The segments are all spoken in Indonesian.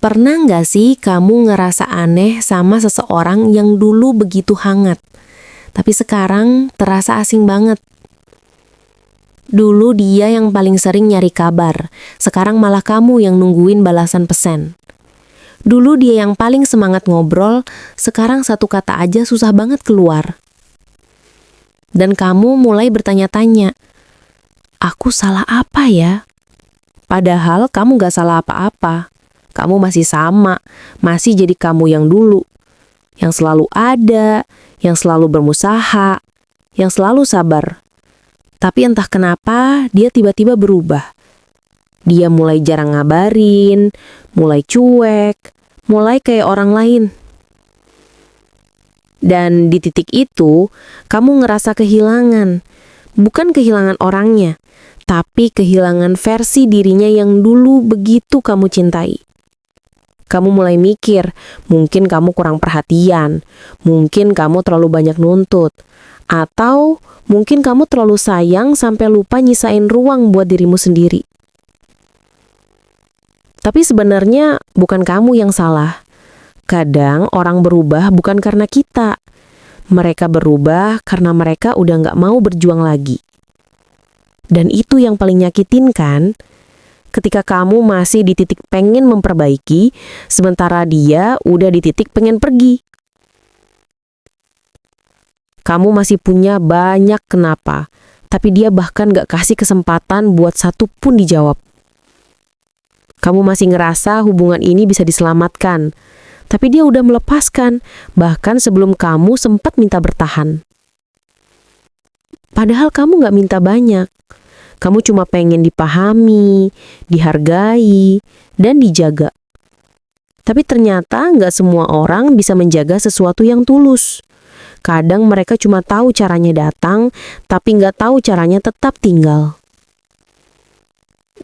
Pernah nggak sih kamu ngerasa aneh sama seseorang yang dulu begitu hangat, tapi sekarang terasa asing banget? Dulu dia yang paling sering nyari kabar, sekarang malah kamu yang nungguin balasan pesan. Dulu dia yang paling semangat ngobrol, sekarang satu kata aja susah banget keluar. Dan kamu mulai bertanya-tanya, aku salah apa ya? Padahal kamu gak salah apa-apa. Kamu masih sama, masih jadi kamu yang dulu. Yang selalu ada, yang selalu berusaha, yang selalu sabar. Tapi entah kenapa dia tiba-tiba berubah. Dia mulai jarang ngabarin, mulai cuek, mulai kayak orang lain. Dan di titik itu, kamu ngerasa kehilangan. Bukan kehilangan orangnya, tapi kehilangan versi dirinya yang dulu begitu kamu cintai. Kamu mulai mikir, mungkin kamu kurang perhatian, mungkin kamu terlalu banyak nuntut, atau mungkin kamu terlalu sayang sampai lupa nyisain ruang buat dirimu sendiri. Tapi sebenarnya bukan kamu yang salah. Kadang orang berubah bukan karena kita. Mereka berubah karena mereka udah gak mau berjuang lagi. Dan itu yang paling nyakitin kan? Ketika kamu masih di titik pengen memperbaiki, sementara dia udah di titik pengen pergi. Kamu masih punya banyak kenapa, tapi dia bahkan gak kasih kesempatan buat satu pun dijawab. Kamu masih ngerasa hubungan ini bisa diselamatkan, tapi dia udah melepaskan, bahkan sebelum kamu sempat minta bertahan. Padahal kamu gak minta banyak. Kamu cuma pengen dipahami, dihargai, dan dijaga. Tapi ternyata nggak semua orang bisa menjaga sesuatu yang tulus. Kadang mereka cuma tahu caranya datang, tapi nggak tahu caranya tetap tinggal.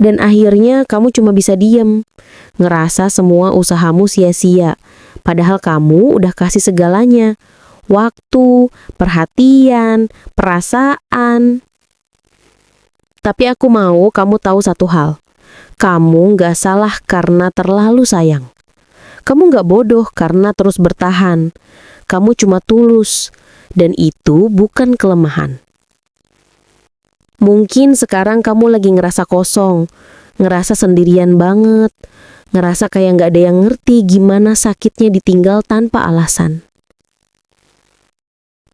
Dan akhirnya kamu cuma bisa diem, ngerasa semua usahamu sia-sia. Padahal kamu udah kasih segalanya. Waktu, perhatian, perasaan. Tapi aku mau kamu tahu satu hal. Kamu gak salah karena terlalu sayang. Kamu gak bodoh karena terus bertahan. Kamu cuma tulus. Dan itu bukan kelemahan. Mungkin sekarang kamu lagi ngerasa kosong. Ngerasa sendirian banget. Ngerasa kayak gak ada yang ngerti gimana sakitnya ditinggal tanpa alasan.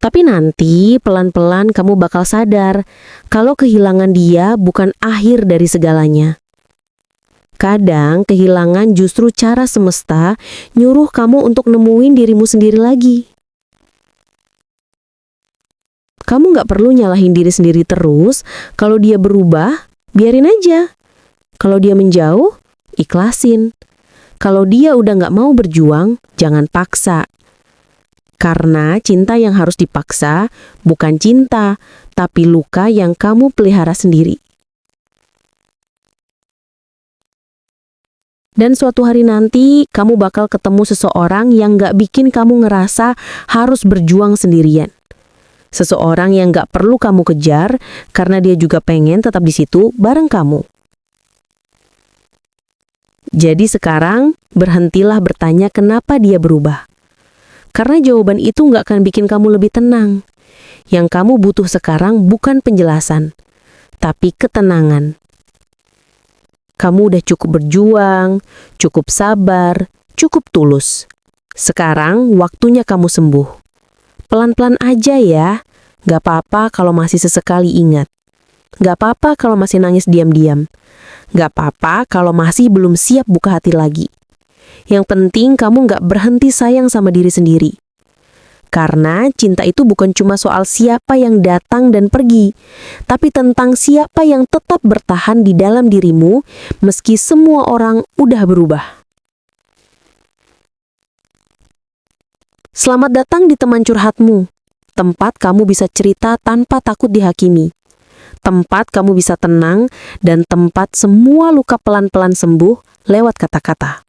Tapi nanti pelan-pelan kamu bakal sadar kalau kehilangan dia bukan akhir dari segalanya. Kadang kehilangan justru cara semesta nyuruh kamu untuk nemuin dirimu sendiri lagi. Kamu gak perlu nyalahin diri sendiri terus. Kalau dia berubah, biarin aja. Kalau dia menjauh, ikhlasin. Kalau dia udah gak mau berjuang, jangan paksa. Karena cinta yang harus dipaksa bukan cinta, tapi luka yang kamu pelihara sendiri. Dan suatu hari nanti, kamu bakal ketemu seseorang yang gak bikin kamu ngerasa harus berjuang sendirian. Seseorang yang gak perlu kamu kejar, karena dia juga pengen tetap di situ bareng kamu. Jadi sekarang, berhentilah bertanya kenapa dia berubah. Karena jawaban itu nggak akan bikin kamu lebih tenang. Yang kamu butuh sekarang bukan penjelasan, tapi ketenangan. Kamu udah cukup berjuang, cukup sabar, cukup tulus. Sekarang waktunya kamu sembuh. Pelan-pelan aja ya. Nggak apa-apa kalau masih sesekali ingat. Nggak apa-apa kalau masih nangis diam-diam. Nggak apa-apa kalau masih belum siap buka hati lagi. Yang penting kamu gak berhenti sayang sama diri sendiri. Karena cinta itu bukan cuma soal siapa yang datang dan pergi, tapi tentang siapa yang tetap bertahan di dalam dirimu meski semua orang udah berubah. Selamat datang di teman curhatmu, tempat kamu bisa cerita tanpa takut dihakimi. Tempat kamu bisa tenang dan tempat semua luka pelan-pelan sembuh lewat kata-kata.